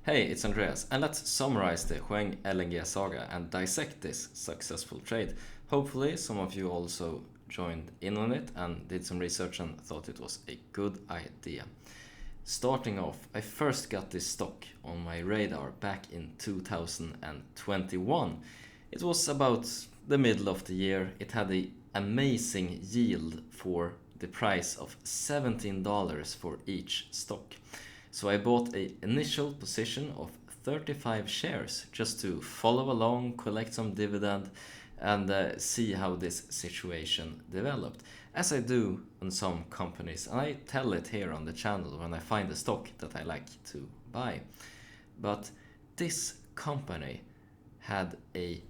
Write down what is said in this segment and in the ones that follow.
Hey, it's Andreas, and let's summarize the Huang LNG saga and dissect this successful trade. Hopefully, some of you also joined in on it and did some research and thought it was a good idea. Starting off, I first got this stock on my radar back in 2021. It was about the middle of the year. It had an amazing yield for the price of $17 for each stock. So I bought an initial position of 35 shares just to follow along, collect some dividend, and see how this situation developed. As I do on some companies, and I tell it here on the channel when I find a stock that I like to buy. But this company had a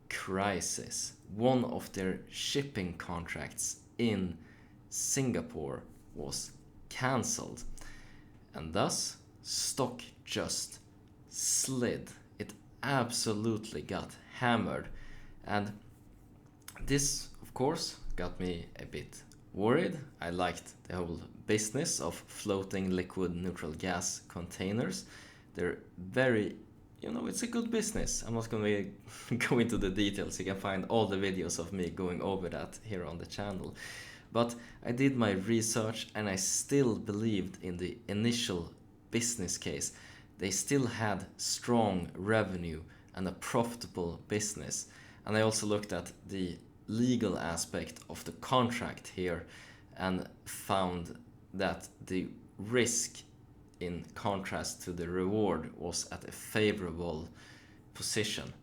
crisis. One of their shipping contracts in Singapore was cancelled, and thus stock just slid. It absolutely got hammered, and this of course got me a bit worried. I liked the whole business of floating liquid neutral gas containers. They're very, it's a good business. I'm not going to go into the details. You can find all the videos of me going over that here on the channel. But I did my research and I still believed in the initial business case. They still had strong revenue and a profitable business. And I also looked at the legal aspect of the contract here and found that the risk, in contrast to the reward, was at a favorable position.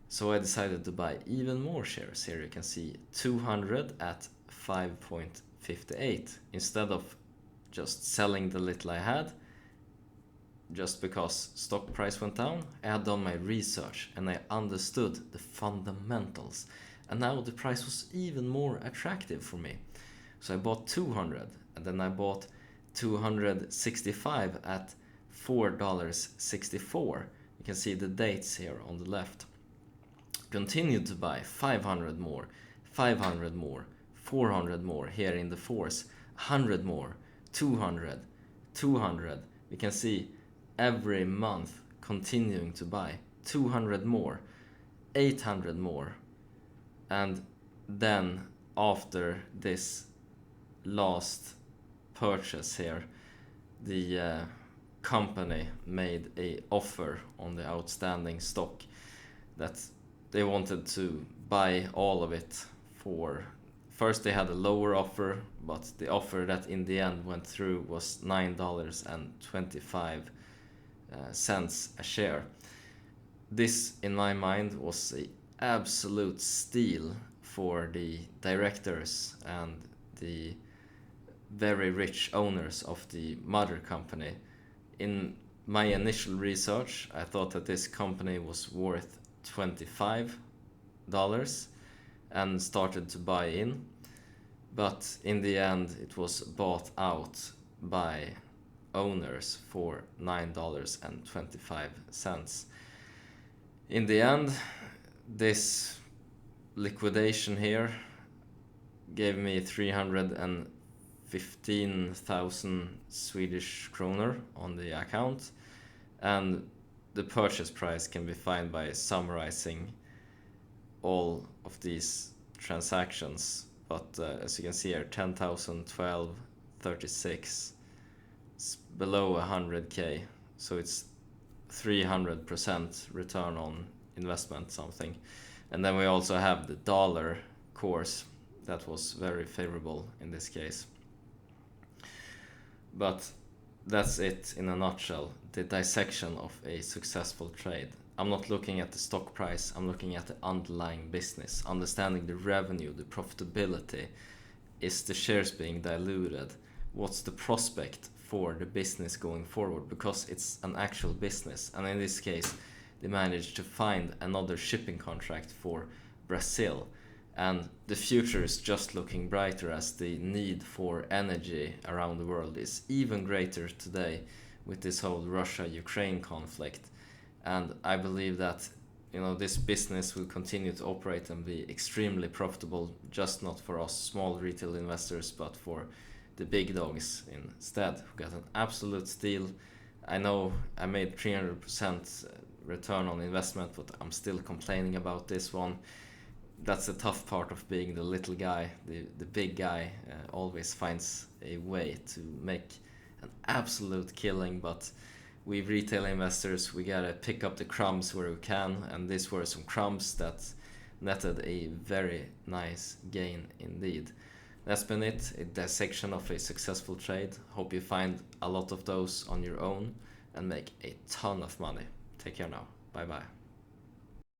So I decided to buy even more shares. Here you can see 200 at 5.58 instead of just selling the little I had just because stock price went down. I had done my research and I understood the fundamentals, and now the price was even more attractive for me. So I bought 200, and then I bought 265 at $4.64. You can see the dates here on the left. Continued to buy 500 more, 500 more, 400 more here in the fours, 100 more, 200, 200. We can see every month continuing to buy 200 more, 800 more. And then after this last purchase here, the company made a offer on the outstanding stock that they wanted to buy all of it for. First they had a lower offer, but the offer that in the end went through was $9.25 a share. This, in my mind, was an absolute steal for the directors and the very rich owners of the mother company. In my initial research, I thought that this company was worth $25 and started to buy in, but in the end it was bought out by owners for $9.25. In the end, this liquidation here gave me 315,000 Swedish kroner on the account, and the purchase price can be found by summarizing all of these transactions. But as you can see here, 10,000, 12, 36, it's below 100k, so it's 300% return on investment something. And then we also have the dollar course that was very favorable in this case. But that's it in a nutshell, the dissection of a successful trade. I'm not looking at the stock price, I'm looking at the underlying business, understanding the revenue, the profitability. Is the shares being diluted? What's the prospect for the business going forward? Because it's an actual business, and in this case they managed to find another shipping contract for Brazil, and the future is just looking brighter as the need for energy around the world is even greater today with this whole Russia-Ukraine conflict. And I believe that this business will continue to operate and be extremely profitable, just not for us small retail investors, but for the big dogs instead, who got an absolute steal I know I made 300% return on investment, but I'm still complaining about this one. That's the tough part of being the little guy. The big guy always finds a way to make an absolute killing, but we retail investors, we gotta pick up the crumbs where we can, and these were some crumbs that netted a very nice gain indeed. That's been it, a dissection of a successful trade. Hope you find a lot of those on your own and make a ton of money. Take care now. Bye bye.